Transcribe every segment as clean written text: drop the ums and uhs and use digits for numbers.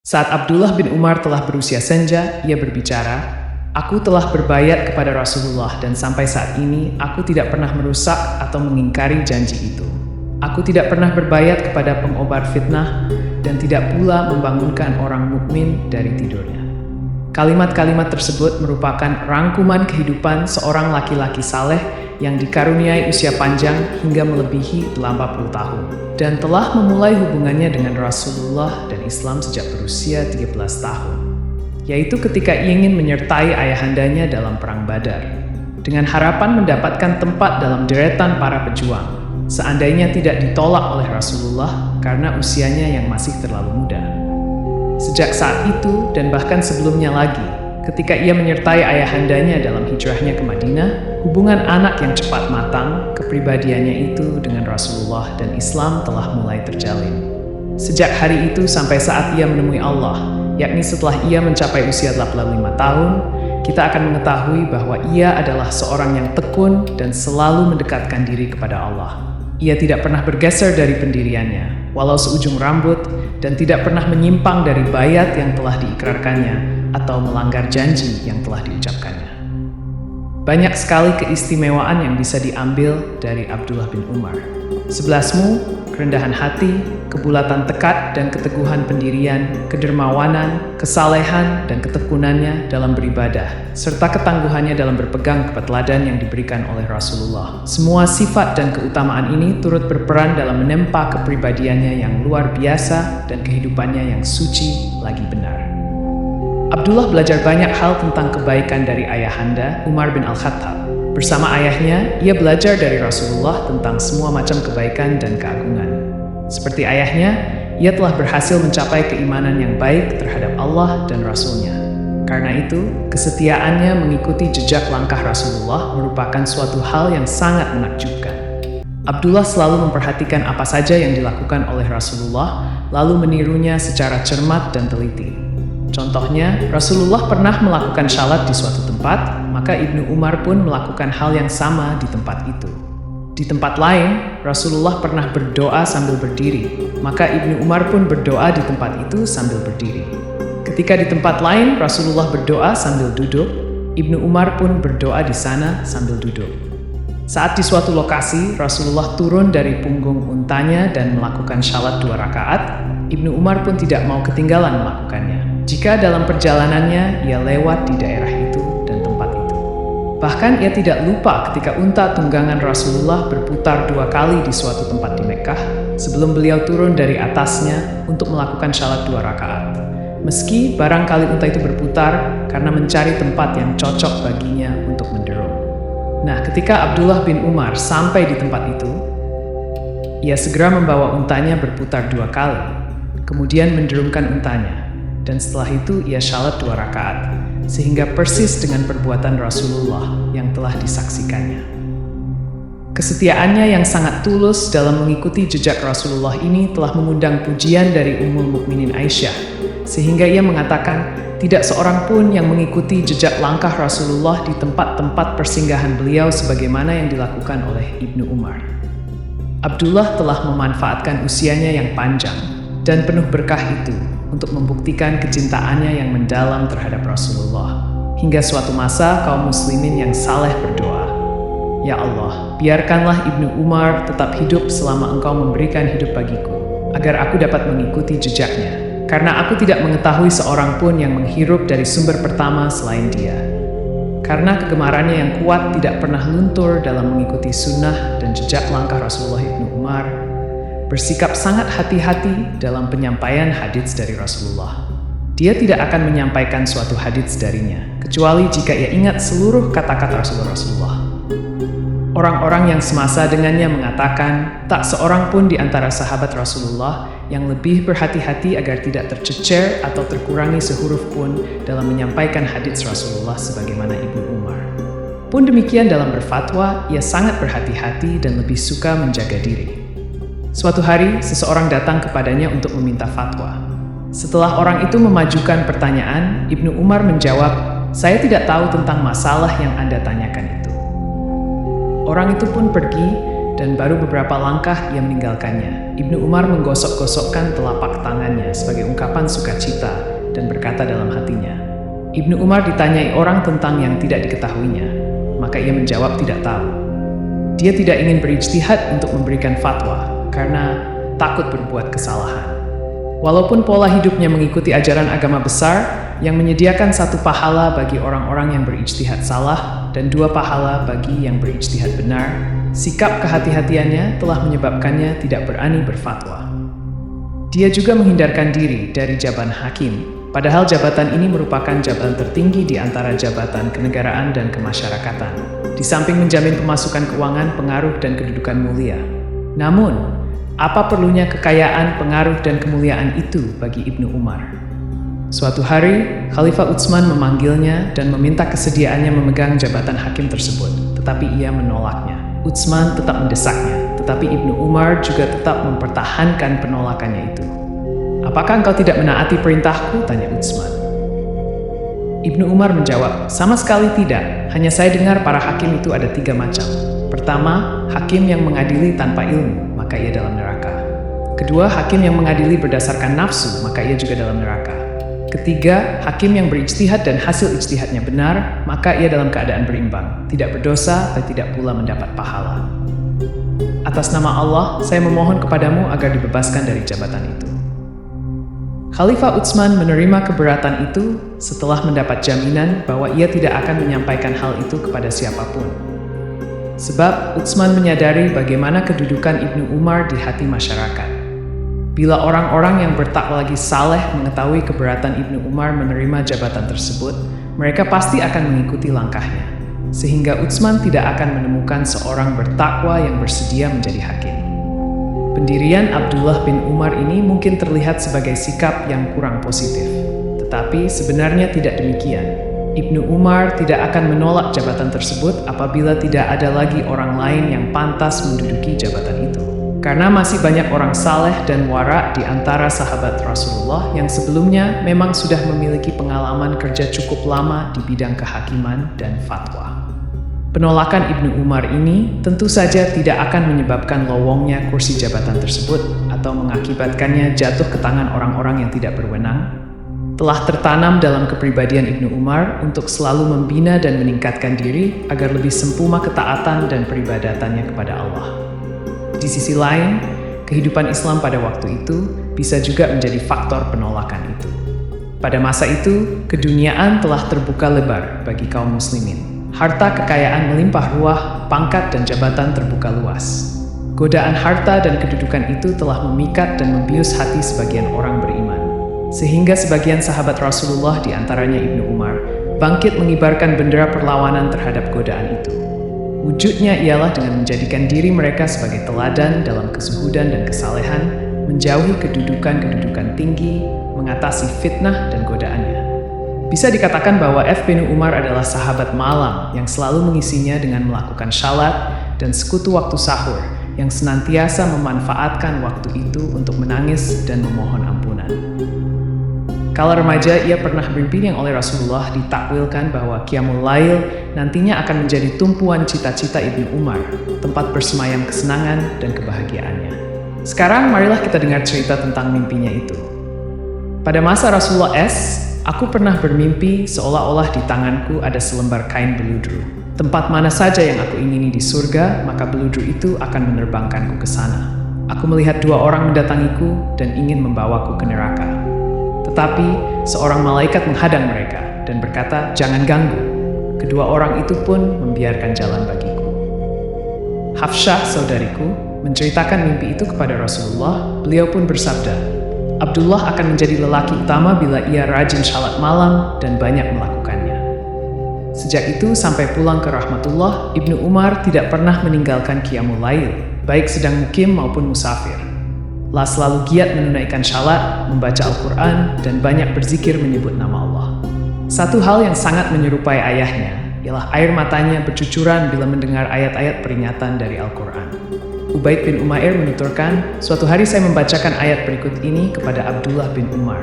Saat Abdullah bin Umar telah berusia senja, ia berbicara, "Aku telah berbayat kepada Rasulullah dan sampai saat ini aku tidak pernah merusak atau mengingkari janji itu. Aku tidak pernah berbayat kepada pengobar fitnah dan tidak pula membangunkan orang mukmin dari tidurnya." Kalimat-kalimat tersebut merupakan rangkuman kehidupan seorang laki-laki saleh yang dikaruniai usia panjang hingga melebihi 80 tahun dan telah memulai hubungannya dengan Rasulullah dan Islam sejak berusia 13 tahun, yaitu ketika ingin menyertai ayahandanya dalam Perang Badar, dengan harapan mendapatkan tempat dalam deretan para pejuang, seandainya tidak ditolak oleh Rasulullah karena usianya yang masih terlalu muda. Sejak saat itu dan bahkan sebelumnya lagi, ketika ia menyertai ayahandanya dalam hijrahnya ke Madinah, hubungan anak yang cepat matang, kepribadiannya itu dengan Rasulullah dan Islam telah mulai terjalin. Sejak hari itu sampai saat ia menemui Allah, yakni setelah ia mencapai usia 85 tahun, kita akan mengetahui bahwa ia adalah seorang yang tekun dan selalu mendekatkan diri kepada Allah. Ia tidak pernah bergeser dari pendiriannya, walau seujung rambut, dan tidak pernah menyimpang dari bayat yang telah diikrarkannya atau melanggar janji yang telah diucapkannya. Banyak sekali keistimewaan yang bisa diambil dari Abdullah bin Umar. 11, kerendahan hati, kebulatan tekad dan keteguhan pendirian, kedermawanan, kesalehan dan ketekunannya dalam beribadah, serta ketangguhannya dalam berpegang kepada teladan yang diberikan oleh Rasulullah. Semua sifat dan keutamaan ini turut berperan dalam menempa kepribadiannya yang luar biasa dan kehidupannya yang suci lagi benar. Abdullah belajar banyak hal tentang kebaikan dari ayahanda, Umar bin Al-Khattab. Bersama ayahnya, ia belajar dari Rasulullah tentang semua macam kebaikan dan keagungan. Seperti ayahnya, ia telah berhasil mencapai keimanan yang baik terhadap Allah dan Rasul-Nya. Karena itu, kesetiaannya mengikuti jejak langkah Rasulullah merupakan suatu hal yang sangat menakjubkan. Abdullah selalu memperhatikan apa saja yang dilakukan oleh Rasulullah, lalu menirunya secara cermat dan teliti. Contohnya, Rasulullah pernah melakukan syalat di suatu tempat, maka Ibnu Umar pun melakukan hal yang sama di tempat itu. Di tempat lain, Rasulullah pernah berdoa sambil berdiri, maka Ibnu Umar pun berdoa di tempat itu sambil berdiri. Ketika di tempat lain, Rasulullah berdoa sambil duduk, Ibnu Umar pun berdoa di sana sambil duduk. Saat di suatu lokasi, Rasulullah turun dari punggung untanya dan melakukan syalat 2 rakaat, Ibnu Umar pun tidak mau ketinggalan melakukannya. Jika dalam perjalanannya ia lewat di daerah itu dan tempat itu. Bahkan ia tidak lupa ketika unta tunggangan Rasulullah berputar 2 kali di suatu tempat di Mekkah sebelum beliau turun dari atasnya untuk melakukan syalat 2 rakaat. Meski barangkali unta itu berputar karena mencari tempat yang cocok baginya untuk menderum. Nah, ketika Abdullah bin Umar sampai di tempat itu, ia segera membawa untanya berputar 2 kali, kemudian menderumkan untanya. Dan setelah itu ia syalat 2 rakaat, sehingga persis dengan perbuatan Rasulullah yang telah disaksikannya. Kesetiaannya yang sangat tulus dalam mengikuti jejak Rasulullah ini telah mengundang pujian dari Ummul Mukminin Aisyah, sehingga ia mengatakan, tidak seorang pun yang mengikuti jejak langkah Rasulullah di tempat-tempat persinggahan beliau sebagaimana yang dilakukan oleh Ibnu Umar. Abdullah telah memanfaatkan usianya yang panjang dan penuh berkah itu untuk membuktikan kecintaannya yang mendalam terhadap Rasulullah. Hingga suatu masa kaum muslimin yang saleh berdoa, "Ya Allah, biarkanlah Ibnu Umar tetap hidup selama Engkau memberikan hidup bagiku, agar aku dapat mengikuti jejaknya, karena aku tidak mengetahui seorang pun yang menghirup dari sumber pertama selain dia." Karena kegemarannya yang kuat tidak pernah luntur dalam mengikuti sunnah dan jejak langkah Rasulullah, Ibnu Umar bersikap sangat hati-hati dalam penyampaian hadits dari Rasulullah. Dia tidak akan menyampaikan suatu hadits darinya, kecuali jika ia ingat seluruh kata-kata Rasulullah. Orang-orang yang semasa dengannya mengatakan, tak seorang pun di antara sahabat Rasulullah yang lebih berhati-hati agar tidak tercecer atau terkurangi sehuruf pun dalam menyampaikan hadits Rasulullah sebagaimana Ibnu Umar. Pun demikian dalam berfatwa, ia sangat berhati-hati dan lebih suka menjaga diri. Suatu hari, seseorang datang kepadanya untuk meminta fatwa. Setelah orang itu memajukan pertanyaan, Ibnu Umar menjawab, "Saya tidak tahu tentang masalah yang Anda tanyakan itu." Orang itu pun pergi dan baru beberapa langkah ia meninggalkannya. Ibnu Umar menggosok-gosokkan telapak tangannya sebagai ungkapan sukacita dan berkata dalam hatinya. Ibnu Umar ditanyai orang tentang yang tidak diketahuinya, maka ia menjawab tidak tahu. Dia tidak ingin berijtihad untuk memberikan fatwa karena takut berbuat kesalahan. Walaupun pola hidupnya mengikuti ajaran agama besar yang menyediakan 1 pahala bagi orang-orang yang berijtihad salah dan 2 pahala bagi yang berijtihad benar, sikap kehati-hatiannya telah menyebabkannya tidak berani berfatwa. Dia juga menghindarkan diri dari jabatan hakim, padahal jabatan ini merupakan jabatan tertinggi di antara jabatan kenegaraan dan kemasyarakatan, di samping menjamin pemasukan keuangan, pengaruh, dan kedudukan mulia. Namun, apa perlunya kekayaan, pengaruh, dan kemuliaan itu bagi Ibnu Umar? Suatu hari, Khalifah Utsman memanggilnya dan meminta kesediaannya memegang jabatan hakim tersebut, tetapi ia menolaknya. Utsman tetap mendesaknya, tetapi Ibnu Umar juga tetap mempertahankan penolakannya itu. "Apakah engkau tidak menaati perintahku?" tanya Utsman. Ibnu Umar menjawab, "Sama sekali tidak, hanya saya dengar para hakim itu ada 3 macam. Pertama, hakim yang mengadili tanpa ilmu, maka ia dalam neraka. Kedua, hakim yang mengadili berdasarkan nafsu, maka ia juga dalam neraka. Ketiga, hakim yang berijtihad dan hasil ijtihadnya benar, maka ia dalam keadaan berimbang, tidak berdosa dan tidak pula mendapat pahala. Atas nama Allah, saya memohon kepadamu agar dibebaskan dari jabatan itu." Khalifah Utsman menerima keberatan itu setelah mendapat jaminan bahwa ia tidak akan menyampaikan hal itu kepada siapapun. Sebab Utsman menyadari bagaimana kedudukan Ibnu Umar di hati masyarakat. Bila orang-orang yang bertakwa lagi saleh mengetahui keberatan Ibnu Umar menerima jabatan tersebut, mereka pasti akan mengikuti langkahnya. Sehingga Utsman tidak akan menemukan seorang bertakwa yang bersedia menjadi hakim. Pendirian Abdullah bin Umar ini mungkin terlihat sebagai sikap yang kurang positif. Tetapi sebenarnya tidak demikian. Ibnu Umar tidak akan menolak jabatan tersebut apabila tidak ada lagi orang lain yang pantas menduduki jabatan itu. Karena masih banyak orang saleh dan wara di antara sahabat Rasulullah yang sebelumnya memang sudah memiliki pengalaman kerja cukup lama di bidang kehakiman dan fatwa. Penolakan Ibnu Umar ini tentu saja tidak akan menyebabkan lowongnya kursi jabatan tersebut atau mengakibatkannya jatuh ke tangan orang-orang yang tidak berwenang. Telah tertanam dalam kepribadian Ibnu Umar untuk selalu membina dan meningkatkan diri agar lebih sempurna ketaatan dan peribadatannya kepada Allah. Di sisi lain, kehidupan Islam pada waktu itu bisa juga menjadi faktor penolakan itu. Pada masa itu, keduniaan telah terbuka lebar bagi kaum muslimin. Harta kekayaan melimpah ruah, pangkat dan jabatan terbuka luas. Godaan harta dan kedudukan itu telah memikat dan membius hati sebagian orang beriman. Sehingga sebagian sahabat Rasulullah di antaranya Ibnu Umar bangkit mengibarkan bendera perlawanan terhadap godaan itu. Wujudnya ialah dengan menjadikan diri mereka sebagai teladan dalam kezuhudan dan kesalehan, menjauhi kedudukan-kedudukan tinggi, mengatasi fitnah dan godaannya. Bisa dikatakan bahwa F. bin Umar adalah sahabat malam yang selalu mengisinya dengan melakukan syalat dan sekutu waktu sahur yang senantiasa memanfaatkan waktu itu untuk menangis dan memohon ampunan. Kala remaja, ia pernah bermimpi yang oleh Rasulullah ditakwilkan bahwa Qiyamul Lail nantinya akan menjadi tumpuan cita-cita Ibnu Umar, tempat bersemayam kesenangan dan kebahagiaannya. Sekarang marilah kita dengar cerita tentang mimpinya itu. Pada masa Rasulullah S., aku pernah bermimpi seolah-olah di tanganku ada selembar kain beludru. Tempat mana saja yang aku ingini di surga, maka beludru itu akan menerbangkanku ke sana. Aku melihat 2 orang mendatangiku dan ingin membawaku ke neraka. Tetapi seorang malaikat menghadang mereka dan berkata, "Jangan ganggu." Kedua orang itu pun membiarkan jalan bagiku. Hafsyah, saudariku, menceritakan mimpi itu kepada Rasulullah. Beliau pun bersabda, "Abdullah akan menjadi lelaki utama bila ia rajin salat malam dan banyak melakukannya." Sejak itu sampai pulang ke rahmatullah, Ibnu Umar tidak pernah meninggalkan Qiyamul Lail, baik sedang mukim maupun musafir. Lah selalu giat menunaikan syalat, membaca Al-Quran, dan banyak berzikir menyebut nama Allah. Satu hal yang sangat menyerupai ayahnya ialah air matanya bercucuran bila mendengar ayat-ayat peringatan dari Al-Quran. Ubaid bin Umair menuturkan, "Suatu hari saya membacakan ayat berikut ini kepada Abdullah bin Umar.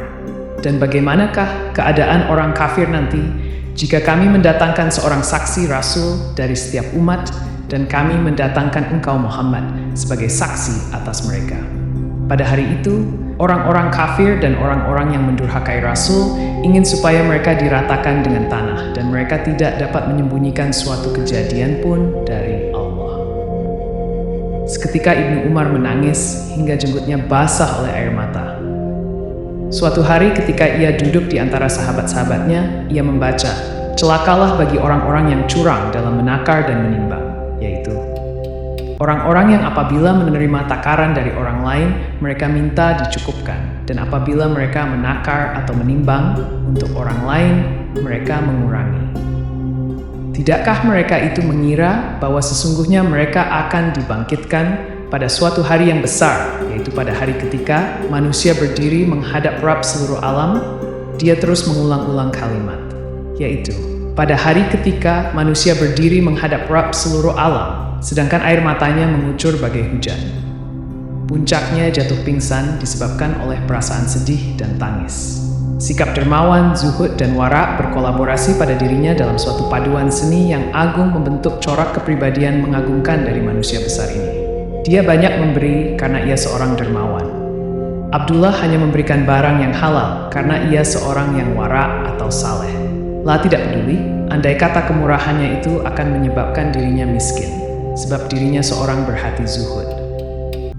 Dan bagaimanakah keadaan orang kafir nanti jika kami mendatangkan seorang saksi Rasul dari setiap umat dan kami mendatangkan engkau Muhammad sebagai saksi atas mereka. Pada hari itu, orang-orang kafir dan orang-orang yang mendurhakai Rasul ingin supaya mereka diratakan dengan tanah dan mereka tidak dapat menyembunyikan suatu kejadian pun dari Allah. Seketika Ibnu Umar menangis hingga jenggotnya basah oleh air mata. Suatu hari ketika ia duduk di antara sahabat-sahabatnya, ia membaca, "Celakalah bagi orang-orang yang curang dalam menakar dan menimbang," yaitu orang-orang yang apabila menerima takaran dari orang lain, mereka minta dicukupkan, dan apabila mereka menakar atau menimbang untuk orang lain, mereka mengurangi. Tidakkah mereka itu mengira bahwa sesungguhnya mereka akan dibangkitkan pada suatu hari yang besar, yaitu pada hari ketika manusia berdiri menghadap Rabb seluruh alam? Dia terus mengulang-ulang kalimat, yaitu pada hari ketika manusia berdiri menghadap Rabb seluruh alam, sedangkan air matanya mengucur bagai hujan. Puncaknya jatuh pingsan disebabkan oleh perasaan sedih dan tangis. Sikap dermawan, zuhud, dan wara berkolaborasi pada dirinya dalam suatu paduan seni yang agung membentuk corak kepribadian mengagumkan dari manusia besar ini. Dia banyak memberi karena ia seorang dermawan. Abdullah hanya memberikan barang yang halal karena ia seorang yang wara atau saleh. La tidak peduli, andai kata kemurahannya itu akan menyebabkan dirinya miskin, sebab dirinya seorang berhati zuhud.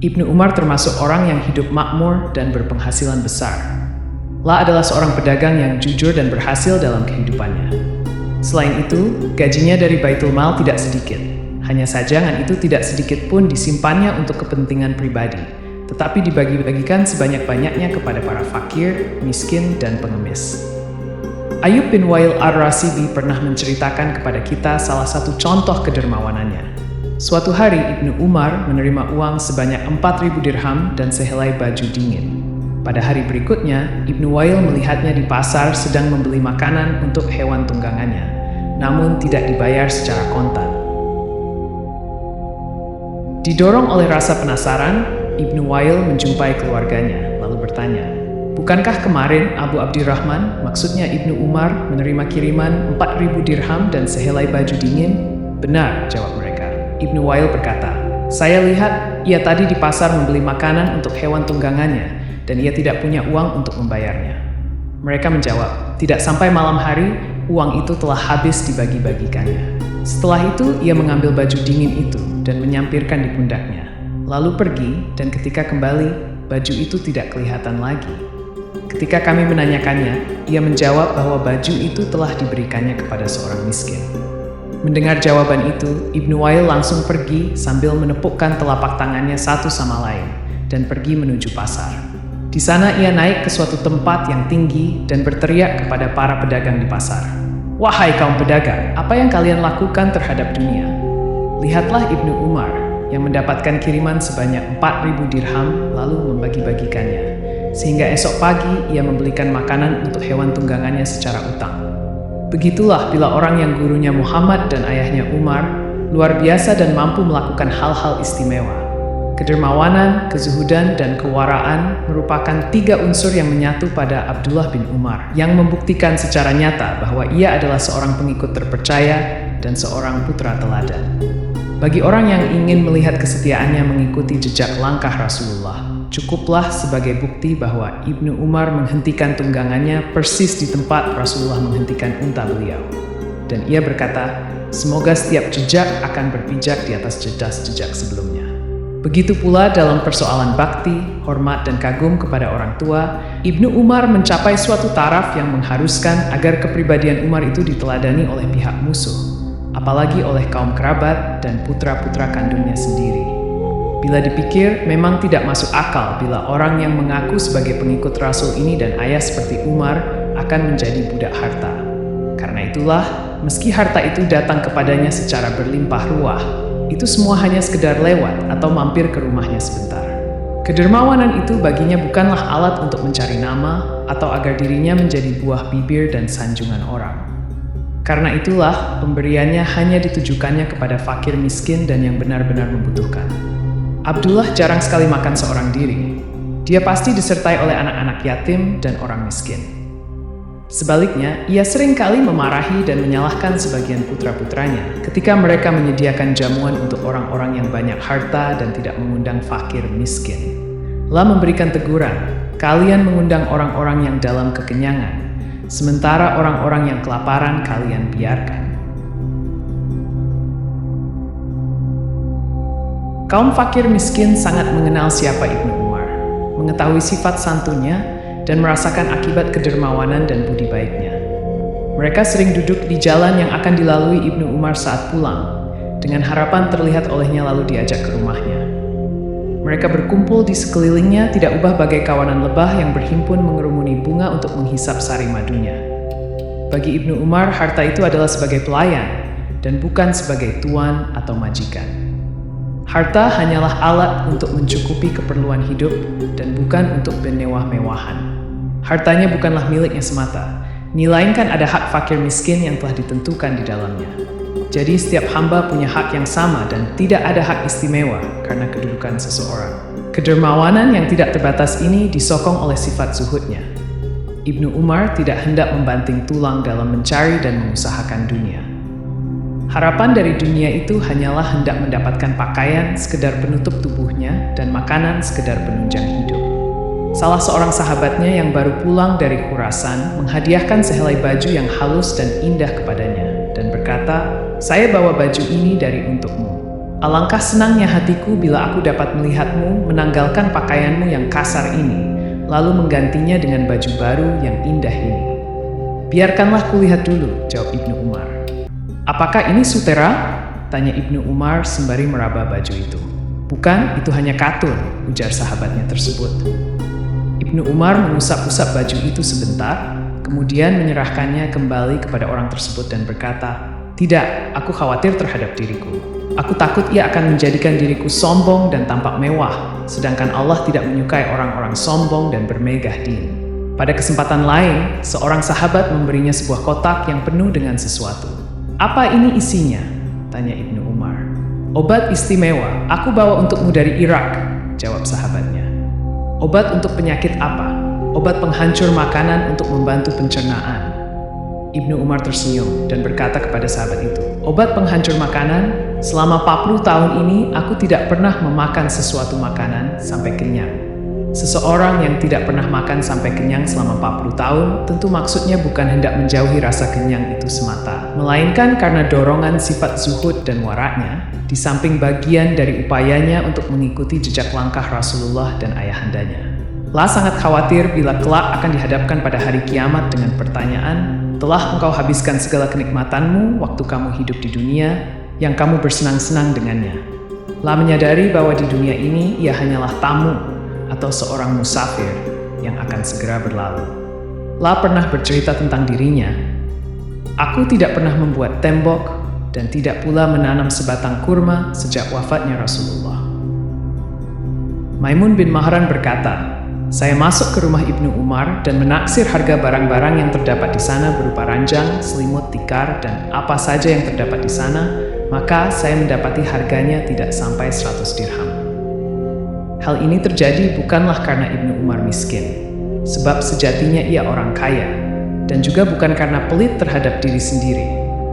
Ibnu Umar termasuk orang yang hidup makmur dan berpenghasilan besar. La adalah seorang pedagang yang jujur dan berhasil dalam kehidupannya. Selain itu, gajinya dari Baitul Mal tidak sedikit. Hanya saja itu tidak sedikit pun disimpannya untuk kepentingan pribadi, tetapi dibagi-bagikan sebanyak-banyaknya kepada para fakir, miskin, dan pengemis. Ayub bin Wail ar-Rasibi pernah menceritakan kepada kita salah satu contoh kedermawanannya. Suatu hari Ibnu Umar menerima uang sebanyak 4.000 dirham dan sehelai baju dingin. Pada hari berikutnya, Ibnu Wail melihatnya di pasar sedang membeli makanan untuk hewan tunggangannya, namun tidak dibayar secara kontan. Didorong oleh rasa penasaran, Ibnu Wail menjumpai keluarganya, lalu bertanya, "Bukankah kemarin Abu Abdirrahman, maksudnya Ibnu Umar, menerima kiriman 4.000 dirham dan sehelai baju dingin?" "Benar," jawab mereka. Ibnu Wail berkata, "Saya lihat ia tadi di pasar membeli makanan untuk hewan tunggangannya, dan ia tidak punya uang untuk membayarnya." Mereka menjawab, "Tidak sampai malam hari, uang itu telah habis dibagi-bagikannya." Setelah itu, ia mengambil baju dingin itu dan menyampirkan di pundaknya. Lalu pergi, dan ketika kembali, baju itu tidak kelihatan lagi. Ketika kami menanyakannya, ia menjawab bahwa baju itu telah diberikannya kepada seorang miskin. Mendengar jawaban itu, Ibnu Wail langsung pergi sambil menepukkan telapak tangannya satu sama lain dan pergi menuju pasar. Di sana ia naik ke suatu tempat yang tinggi dan berteriak kepada para pedagang di pasar, "Wahai kaum pedagang, apa yang kalian lakukan terhadap dunia? Lihatlah Ibnu Umar yang mendapatkan kiriman sebanyak 4.000 dirham lalu membagi-bagikannya, sehingga esok pagi ia membelikan makanan untuk hewan tunggangannya secara utang. Begitulah bila orang yang gurunya Muhammad dan ayahnya Umar luar biasa dan mampu melakukan hal-hal istimewa. Kedermawanan, kezuhudan, dan kewaraan merupakan 3 unsur yang menyatu pada Abdullah bin Umar, yang membuktikan secara nyata bahwa ia adalah seorang pengikut terpercaya dan seorang putra teladan. Bagi orang yang ingin melihat kesetiaannya mengikuti jejak langkah Rasulullah, cukuplah sebagai bukti bahwa Ibnu Umar menghentikan tunggangannya persis di tempat Rasulullah menghentikan unta beliau. Dan ia berkata, "Semoga setiap jejak akan berpijak di atas jejak sebelumnya." Begitu pula dalam persoalan bakti, hormat, dan kagum kepada orang tua, Ibnu Umar mencapai suatu taraf yang mengharuskan agar kepribadian Umar itu diteladani oleh pihak musuh, apalagi oleh kaum kerabat dan putra-putra kandungnya sendiri. Bila dipikir, memang tidak masuk akal bila orang yang mengaku sebagai pengikut Rasul ini dan ayah seperti Umar akan menjadi budak harta. Karena itulah, meski harta itu datang kepadanya secara berlimpah ruah, itu semua hanya sekedar lewat atau mampir ke rumahnya sebentar. Kedermawanan itu baginya bukanlah alat untuk mencari nama atau agar dirinya menjadi buah bibir dan sanjungan orang. Karena itulah, pemberiannya hanya ditujukannya kepada fakir miskin dan yang benar-benar membutuhkan. Abdullah jarang sekali makan seorang diri. Dia pasti disertai oleh anak-anak yatim dan orang miskin. Sebaliknya, ia sering kali memarahi dan menyalahkan sebagian putra-putranya ketika mereka menyediakan jamuan untuk orang-orang yang banyak harta dan tidak mengundang fakir miskin. La memberikan teguran, kalian mengundang orang-orang yang dalam kekenyangan, sementara orang-orang yang kelaparan kalian biarkan. Kaum fakir miskin sangat mengenal siapa Ibnu Umar, mengetahui sifat santunnya, dan merasakan akibat kedermawanan dan budi baiknya. Mereka sering duduk di jalan yang akan dilalui Ibnu Umar saat pulang, dengan harapan terlihat olehnya lalu diajak ke rumahnya. Mereka berkumpul di sekelilingnya tidak ubah bagai kawanan lebah yang berhimpun mengerumuni bunga untuk menghisap sari madunya. Bagi Ibnu Umar, harta itu adalah sebagai pelayan, dan bukan sebagai tuan atau majikan. Harta hanyalah alat untuk mencukupi keperluan hidup dan bukan untuk bermewah-mewahan. Hartanya bukanlah miliknya semata, melainkan ada hak fakir miskin yang telah ditentukan di dalamnya. Jadi setiap hamba punya hak yang sama dan tidak ada hak istimewa karena kedudukan seseorang. Kedermawanan yang tidak terbatas ini disokong oleh sifat zuhudnya. Ibnu Umar tidak hendak membanting tulang dalam mencari dan mengusahakan dunia. Harapan dari dunia itu hanyalah hendak mendapatkan pakaian sekedar penutup tubuhnya dan makanan sekedar penunjang hidup. Salah seorang sahabatnya yang baru pulang dari Khurasan menghadiahkan sehelai baju yang halus dan indah kepadanya dan berkata, "Saya bawa baju ini dari untukmu. Alangkah senangnya hatiku bila aku dapat melihatmu menanggalkan pakaianmu yang kasar ini, lalu menggantinya dengan baju baru yang indah ini." "Biarkanlah kulihat dulu," jawab Ibnu Umar. "Apakah ini sutera?" tanya Ibnu Umar sembari meraba baju itu. "Bukan, itu hanya katun," ujar sahabatnya tersebut. Ibnu Umar mengusap-usap baju itu sebentar, kemudian menyerahkannya kembali kepada orang tersebut dan berkata, "Tidak, aku khawatir terhadap diriku. Aku takut ia akan menjadikan diriku sombong dan tampak mewah, sedangkan Allah tidak menyukai orang-orang sombong dan bermegah din." Pada kesempatan lain, seorang sahabat memberinya sebuah kotak yang penuh dengan sesuatu. "Apa ini isinya?" tanya Ibnu Umar. "Obat istimewa, aku bawa untukmu dari Irak," jawab sahabatnya. "Obat untuk penyakit apa?" "Obat penghancur makanan untuk membantu pencernaan." Ibnu Umar tersenyum dan berkata kepada sahabat itu, "Obat penghancur makanan? Selama 40 tahun ini aku tidak pernah memakan sesuatu makanan sampai kenyang." Seseorang yang tidak pernah makan sampai kenyang selama 40 tahun, tentu maksudnya bukan hendak menjauhi rasa kenyang itu semata, melainkan karena dorongan sifat zuhud dan waraknya, di samping bagian dari upayanya untuk mengikuti jejak langkah Rasulullah dan ayahandanya. La sangat khawatir bila kelak akan dihadapkan pada hari kiamat dengan pertanyaan, "Telah engkau habiskan segala kenikmatanmu waktu kamu hidup di dunia, yang kamu bersenang-senang dengannya?" La menyadari bahwa di dunia ini ia hanyalah tamu, atau seorang musafir yang akan segera berlalu. La pernah bercerita tentang dirinya, "Aku tidak pernah membuat tembok dan tidak pula menanam sebatang kurma sejak wafatnya Rasulullah." Maimun bin Mahran berkata, "Saya masuk ke rumah Ibnu Umar dan menaksir harga barang-barang yang terdapat di sana berupa ranjang, selimut, tikar, dan apa saja yang terdapat di sana, maka saya mendapati harganya tidak sampai 100 dirham. Hal ini terjadi bukanlah karena Ibnu Umar miskin, sebab sejatinya ia orang kaya, dan juga bukan karena pelit terhadap diri sendiri,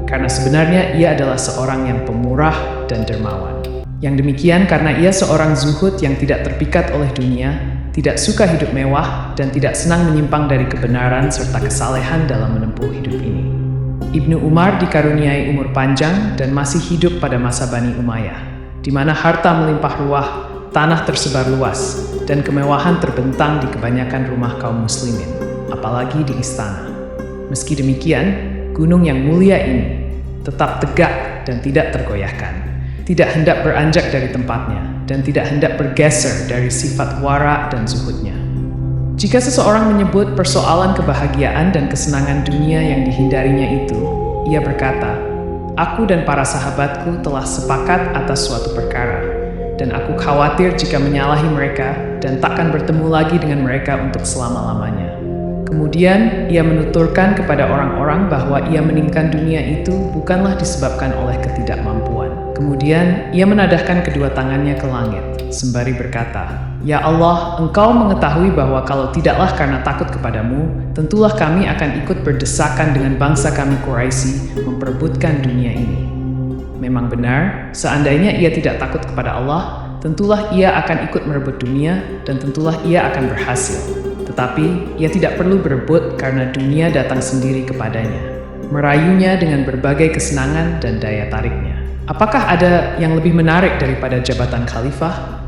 karena sebenarnya ia adalah seorang yang pemurah dan dermawan. Yang demikian karena ia seorang zuhud yang tidak terpikat oleh dunia, tidak suka hidup mewah, dan tidak senang menyimpang dari kebenaran serta kesalehan dalam menempuh hidup ini." Ibnu Umar dikaruniai umur panjang dan masih hidup pada masa Bani Umayyah, di mana harta melimpah ruah, tanah tersebar luas, dan kemewahan terbentang di kebanyakan rumah kaum muslimin, apalagi di istana. Meski demikian, gunung yang mulia ini tetap tegak dan tidak tergoyahkan, tidak hendak beranjak dari tempatnya, dan tidak hendak bergeser dari sifat wara dan zuhudnya. Jika seseorang menyebut persoalan kebahagiaan dan kesenangan dunia yang dihindarinya itu, ia berkata, "Aku dan para sahabatku telah sepakat atas suatu perkara, dan aku khawatir jika menyalahi mereka dan takkan bertemu lagi dengan mereka untuk selama-lamanya." Kemudian ia menuturkan kepada orang-orang bahwa ia meninggalkan dunia itu bukanlah disebabkan oleh ketidakmampuan. Kemudian ia menadahkan kedua tangannya ke langit, sembari berkata, "Ya Allah, Engkau mengetahui bahwa kalau tidaklah karena takut kepadamu, tentulah kami akan ikut berdesakan dengan bangsa kami Quraisy memperebutkan dunia ini. Memang benar, seandainya ia tidak takut kepada Allah, tentulah ia akan ikut merebut dunia dan tentulah ia akan berhasil. Tetapi ia tidak perlu berebut karena dunia datang sendiri kepadanya, merayunya dengan berbagai kesenangan dan daya tariknya. Apakah ada yang lebih menarik daripada jabatan khalifah?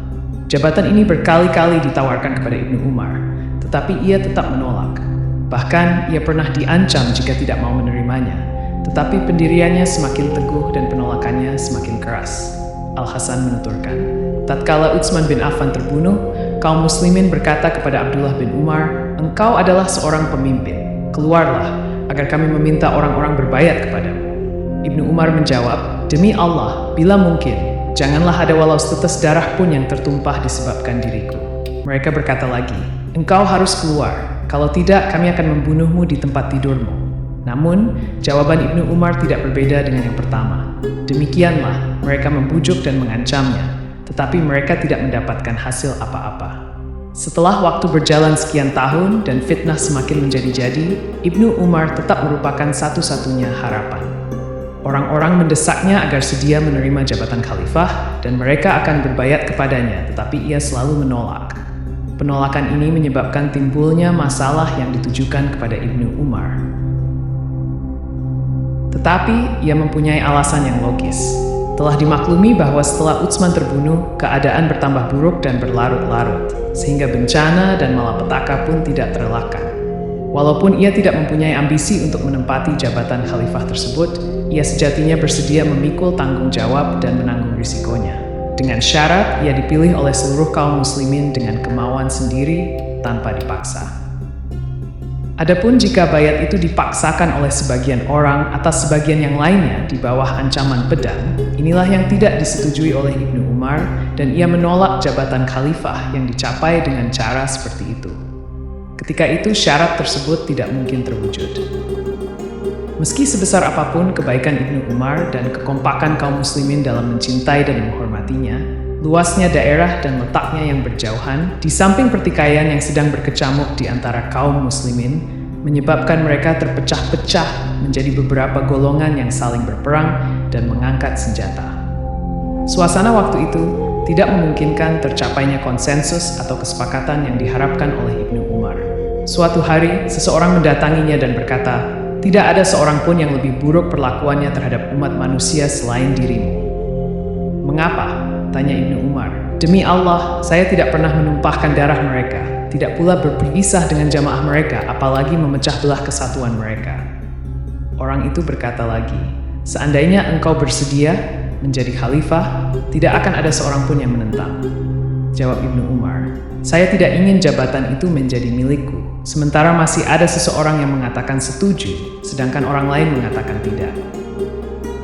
Jabatan ini berkali-kali ditawarkan kepada Ibnu Umar, tetapi ia tetap menolak. Bahkan ia pernah diancam jika tidak mau menerimanya. Tetapi pendiriannya semakin teguh dan penolakannya semakin keras. Al-Hasan menuturkan, tatkala Utsman bin Affan terbunuh, kaum muslimin berkata kepada Abdullah bin Umar, "Engkau adalah seorang pemimpin. Keluarlah agar kami meminta orang-orang berbayat kepadamu." Ibnu Umar menjawab, "Demi Allah, bila mungkin, janganlah ada walau setetes darah pun yang tertumpah disebabkan diriku." Mereka berkata lagi, "Engkau harus keluar. Kalau tidak, kami akan membunuhmu di tempat tidurmu." Namun, jawaban Ibnu Umar tidak berbeda dengan yang pertama. Demikianlah, mereka membujuk dan mengancamnya, tetapi mereka tidak mendapatkan hasil apa-apa. Setelah waktu berjalan sekian tahun dan fitnah semakin menjadi-jadi, Ibnu Umar tetap merupakan satu-satunya harapan. Orang-orang mendesaknya agar sedia menerima jabatan khalifah dan mereka akan berbayat kepadanya, tetapi ia selalu menolak. Penolakan ini menyebabkan timbulnya masalah yang ditujukan kepada Ibnu Umar. Tetapi ia mempunyai alasan yang logis. Telah dimaklumi bahwa setelah Utsman terbunuh, keadaan bertambah buruk dan berlarut-larut, sehingga bencana dan malapetaka pun tidak terelakkan. Walaupun ia tidak mempunyai ambisi untuk menempati jabatan khalifah tersebut, ia sejatinya bersedia memikul tanggung jawab dan menanggung risikonya. Dengan syarat ia dipilih oleh seluruh kaum muslimin dengan kemauan sendiri tanpa dipaksa. Adapun jika bayat itu dipaksakan oleh sebagian orang atas sebagian yang lainnya di bawah ancaman pedang, inilah yang tidak disetujui oleh Ibnu Umar dan ia menolak jabatan khalifah yang dicapai dengan cara seperti itu. Ketika itu syarat tersebut tidak mungkin terwujud. Meski sebesar apapun kebaikan Ibnu Umar dan kekompakan kaum muslimin dalam mencintai dan menghormatinya, luasnya daerah dan letaknya yang berjauhan, di samping pertikaian yang sedang berkecamuk di antara kaum muslimin, menyebabkan mereka terpecah-pecah menjadi beberapa golongan yang saling berperang dan mengangkat senjata. Suasana waktu itu tidak memungkinkan tercapainya konsensus atau kesepakatan yang diharapkan oleh Ibnu Umar. Suatu hari, seseorang mendatanginya dan berkata, "Tidak ada seorang pun yang lebih buruk perlakuannya terhadap umat manusia selain dirimu." "Mengapa?" tanya Ibnu Umar. "Demi Allah, saya tidak pernah menumpahkan darah mereka, tidak pula berpisah dengan jamaah mereka, apalagi memecah belah kesatuan mereka." Orang itu berkata lagi, "Seandainya engkau bersedia menjadi khalifah, tidak akan ada seorang pun yang menentang." Jawab Ibnu Umar, "Saya tidak ingin jabatan itu menjadi milikku, sementara masih ada seseorang yang mengatakan setuju, sedangkan orang lain mengatakan tidak."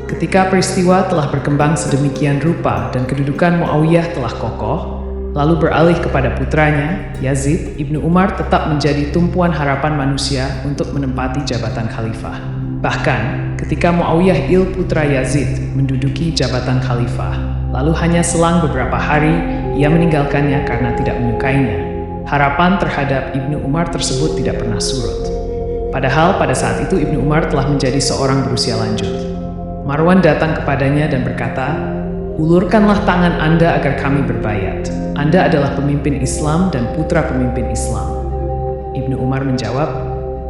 Ketika peristiwa telah berkembang sedemikian rupa dan kedudukan Muawiyah telah kokoh, lalu beralih kepada putranya, Yazid, Ibnu Umar tetap menjadi tumpuan harapan manusia untuk menempati jabatan khalifah. Bahkan, ketika Muawiyah putra Yazid menduduki jabatan khalifah, lalu hanya selang beberapa hari, ia meninggalkannya karena tidak menyukainya. Harapan terhadap Ibnu Umar tersebut tidak pernah surut. Padahal pada saat itu Ibnu Umar telah menjadi seorang berusia lanjut. Marwan datang kepadanya dan berkata, "Ulurkanlah tangan Anda agar kami berbayat. Anda adalah pemimpin Islam dan putra pemimpin Islam." Ibnu Umar menjawab,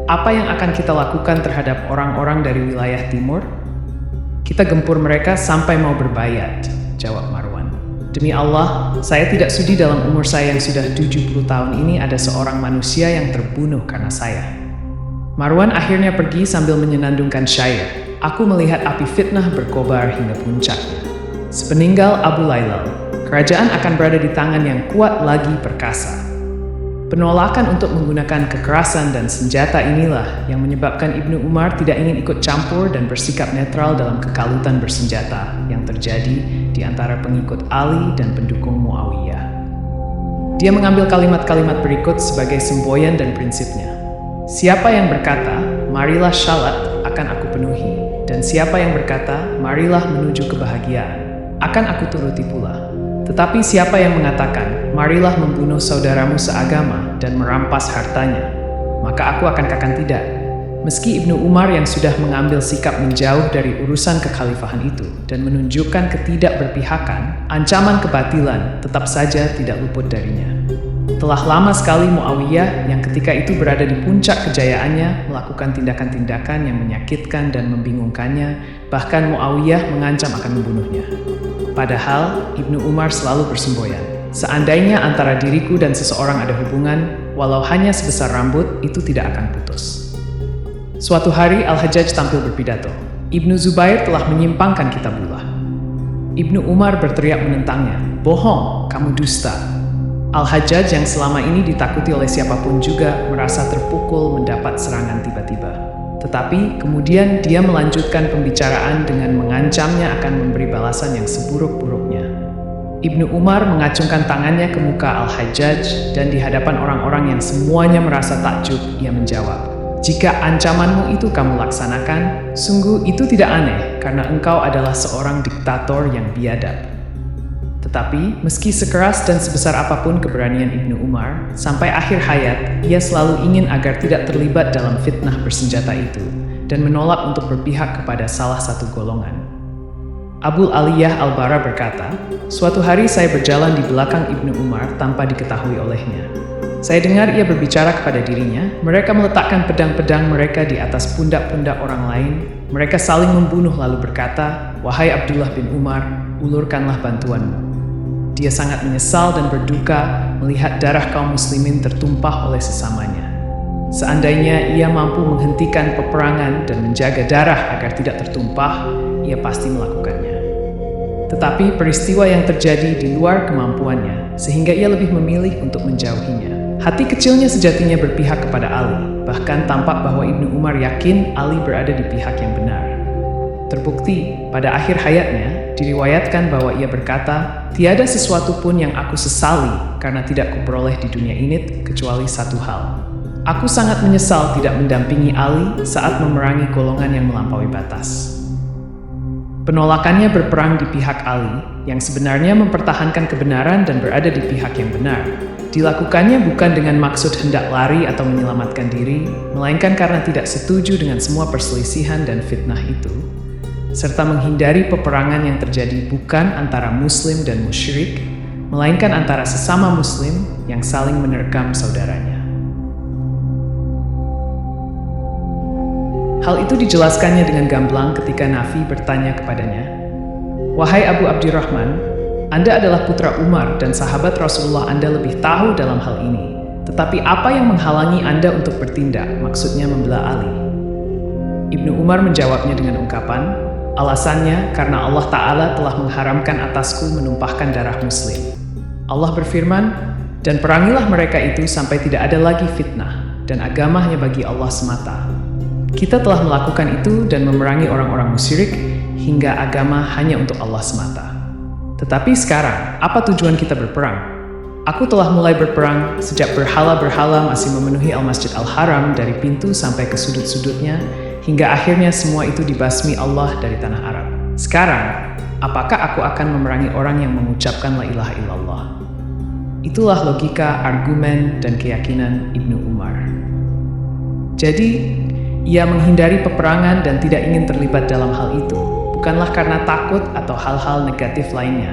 "Apa yang akan kita lakukan terhadap orang-orang dari wilayah timur? Kita gempur mereka sampai mau berbayat," jawab Marwan. "Demi Allah, saya tidak sudi dalam umur saya yang sudah 70 tahun ini ada seorang manusia yang terbunuh karena saya." Marwan akhirnya pergi sambil menyenandungkan syair, "Aku melihat api fitnah berkobar hingga puncaknya. Sepeninggal Abu Lailal, kerajaan akan berada di tangan yang kuat lagi perkasa." Penolakan untuk menggunakan kekerasan dan senjata inilah yang menyebabkan Ibnu Umar tidak ingin ikut campur dan bersikap netral dalam kekalutan bersenjata yang terjadi di antara pengikut Ali dan pendukung Muawiyah. Dia mengambil kalimat-kalimat berikut sebagai semboyan dan prinsipnya. "Siapa yang berkata, marilah syalat, akan aku penuhi. Dan siapa yang berkata, marilah menuju kebahagiaan, akan aku turuti pula. Tetapi siapa yang mengatakan, marilah membunuh saudaramu seagama dan merampas hartanya, maka aku akan katakan tidak. Meski Ibnu Umar yang sudah mengambil sikap menjauh dari urusan kekhalifahan itu dan menunjukkan ketidakberpihakan, ancaman kebatilan tetap saja tidak luput darinya. Telah lama sekali Muawiyah yang ketika itu berada di puncak kejayaannya melakukan tindakan-tindakan yang menyakitkan dan membingungkannya, bahkan Muawiyah mengancam akan membunuhnya. Padahal Ibnu Umar selalu bersemboyan, seandainya antara diriku dan seseorang ada hubungan, walau hanya sebesar rambut, itu tidak akan putus. Suatu hari Al-Hajjaj tampil berpidato. Ibnu Zubair telah menyimpangkan kitabullah. Ibnu Umar berteriak menentangnya, "Bohong, kamu dusta." Al-Hajjaj yang selama ini ditakuti oleh siapapun juga merasa terpukul mendapat serangan tiba-tiba. Tetapi kemudian dia melanjutkan pembicaraan dengan mengancamnya akan memberi balasan yang seburuk-buruknya. Ibnu Umar mengacungkan tangannya ke muka Al-Hajjaj dan di hadapan orang-orang yang semuanya merasa takjub, ia menjawab, "Jika ancamanmu itu kamu laksanakan, sungguh itu tidak aneh karena engkau adalah seorang diktator yang biadab." Tetapi, meski sekeras dan sebesar apapun keberanian Ibnu Umar, sampai akhir hayat, ia selalu ingin agar tidak terlibat dalam fitnah bersenjata itu dan menolak untuk berpihak kepada salah satu golongan. Abul Aliyah Al-Bara berkata, "Suatu hari saya berjalan di belakang Ibnu Umar tanpa diketahui olehnya. Saya dengar ia berbicara kepada dirinya, mereka meletakkan pedang-pedang mereka di atas pundak-pundak orang lain. Mereka saling membunuh lalu berkata, 'Wahai Abdullah bin Umar, ulurkanlah bantuanmu.' Dia sangat menyesal dan berduka melihat darah kaum muslimin tertumpah oleh sesamanya. Seandainya ia mampu menghentikan peperangan dan menjaga darah agar tidak tertumpah, ia pasti melakukannya. Tetapi peristiwa yang terjadi di luar kemampuannya, sehingga ia lebih memilih untuk menjauhinya. Hati kecilnya sejatinya berpihak kepada Ali, bahkan tampak bahwa Ibnu Umar yakin Ali berada di pihak yang benar. Terbukti, pada akhir hayatnya, diriwayatkan bahwa ia berkata, "Tiada sesuatu pun yang aku sesali karena tidak kuperoleh di dunia ini kecuali satu hal. Aku sangat menyesal tidak mendampingi Ali saat memerangi golongan yang melampaui batas." Penolakannya berperang di pihak Ali, yang sebenarnya mempertahankan kebenaran dan berada di pihak yang benar, dilakukannya bukan dengan maksud hendak lari atau menyelamatkan diri, melainkan karena tidak setuju dengan semua perselisihan dan fitnah itu, serta menghindari peperangan yang terjadi bukan antara Muslim dan musyrik, melainkan antara sesama Muslim yang saling menerkam saudaranya. Hal itu dijelaskannya dengan gamblang ketika Nafi bertanya kepadanya, "Wahai Abu Abdirrahman, Anda adalah putra Umar dan sahabat Rasulullah, Anda lebih tahu dalam hal ini. Tetapi apa yang menghalangi Anda untuk bertindak, maksudnya membela Ali?" Ibnu Umar menjawabnya dengan ungkapan, "Alasannya karena Allah Ta'ala telah mengharamkan atasku menumpahkan darah Muslim. Allah berfirman, 'Dan perangilah mereka itu sampai tidak ada lagi fitnah, dan agama hanya bagi Allah semata.' Kita telah melakukan itu dan memerangi orang-orang musyrik hingga agama hanya untuk Allah semata. Tetapi sekarang, apa tujuan kita berperang? Aku telah mulai berperang sejak berhala-berhala masih memenuhi Al-Masjid Al-Haram dari pintu sampai ke sudut-sudutnya, hingga akhirnya semua itu dibasmi Allah dari tanah Arab. Sekarang, apakah aku akan memerangi orang yang mengucapkan la ilaha illallah?" Itulah logika, argumen, dan keyakinan Ibnu Umar. Jadi, ia menghindari peperangan dan tidak ingin terlibat dalam hal itu, bukanlah karena takut atau hal-hal negatif lainnya,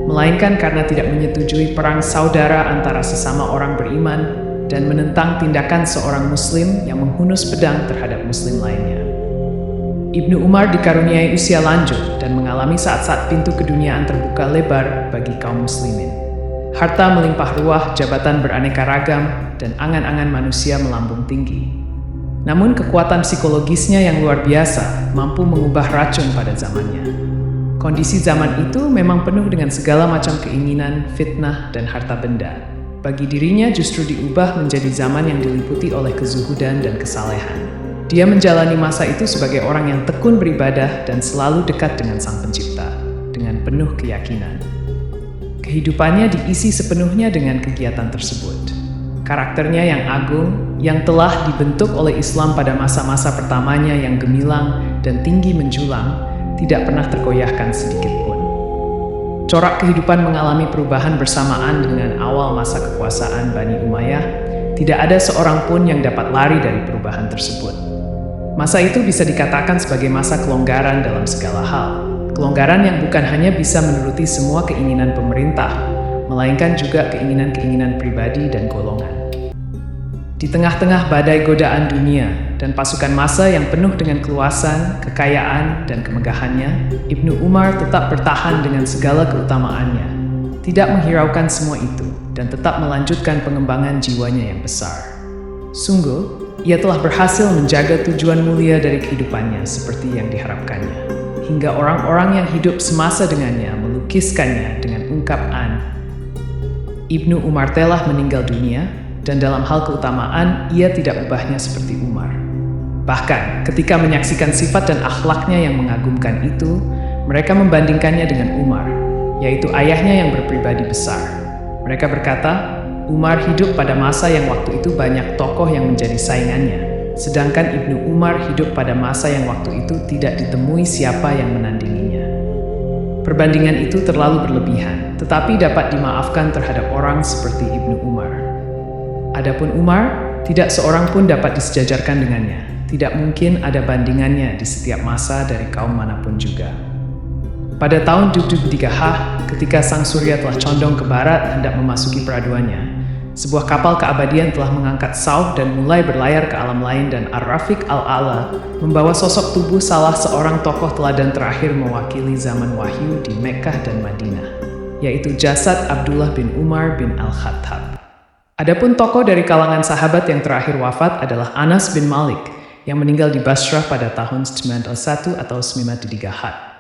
melainkan karena tidak menyetujui perang saudara antara sesama orang beriman dan menentang tindakan seorang Muslim yang menghunus pedang terhadap Muslim lainnya. Ibnu Umar dikaruniai usia lanjut dan mengalami saat-saat pintu keduniaan terbuka lebar bagi kaum muslimin. Harta melimpah ruah, jabatan beraneka ragam, dan angan-angan manusia melambung tinggi. Namun kekuatan psikologisnya yang luar biasa mampu mengubah racun pada zamannya. Kondisi zaman itu memang penuh dengan segala macam keinginan, fitnah, dan harta benda. Bagi dirinya justru diubah menjadi zaman yang diliputi oleh kezuhudan dan kesalehan. Dia menjalani masa itu sebagai orang yang tekun beribadah dan selalu dekat dengan Sang Pencipta, dengan penuh keyakinan. Kehidupannya diisi sepenuhnya dengan kegiatan tersebut. Karakternya yang agung, yang telah dibentuk oleh Islam pada masa-masa pertamanya yang gemilang dan tinggi menjulang, tidak pernah tergoyahkan sedikit pun. Corak kehidupan mengalami perubahan bersamaan dengan awal masa kekuasaan Bani Umayyah, Tidak ada seorang pun yang dapat lari dari perubahan tersebut. Masa itu bisa dikatakan sebagai masa kelonggaran dalam segala hal. Kelonggaran yang bukan hanya bisa menuruti semua keinginan pemerintah, melainkan juga keinginan-keinginan pribadi dan golongan. Di tengah-tengah badai godaan dunia dan pasukan massa yang penuh dengan keluasan, kekayaan, dan kemegahannya, Ibnu Umar tetap bertahan dengan segala keutamaannya, tidak menghiraukan semua itu, dan tetap melanjutkan pengembangan jiwanya yang besar. Sungguh, ia telah berhasil menjaga tujuan mulia dari kehidupannya seperti yang diharapkannya, hingga orang-orang yang hidup semasa dengannya melukiskannya dengan ungkapan, Ibnu Umar telah meninggal dunia, dan dalam hal keutamaan, ia tidak ubahnya seperti Umar. Bahkan, ketika menyaksikan sifat dan akhlaknya yang mengagumkan itu, mereka membandingkannya dengan Umar, yaitu ayahnya yang berpribadi besar. Mereka berkata, Umar hidup pada masa yang waktu itu banyak tokoh yang menjadi saingannya, sedangkan Ibnu Umar hidup pada masa yang waktu itu tidak ditemui siapa yang menandinginya. Perbandingan itu terlalu berlebihan, tetapi dapat dimaafkan terhadap orang seperti Ibnu Umar. Adapun Umar, tidak seorang pun dapat disejajarkan dengannya. Tidak mungkin ada bandingannya di setiap masa dari kaum manapun juga. Pada tahun 73 ketika sang surya telah condong ke barat hendak memasuki peraduannya, sebuah kapal keabadian telah mengangkat sauh dan mulai berlayar ke alam lain, dan Ar-Rafiq Al-A'la membawa sosok tubuh salah seorang tokoh teladan terakhir mewakili zaman wahyu di Mekkah dan Madinah, yaitu jasad Abdullah bin Umar bin Al-Khattab. Adapun tokoh dari kalangan sahabat yang terakhir wafat adalah Anas bin Malik yang meninggal di Basrah pada tahun 91 atau 93.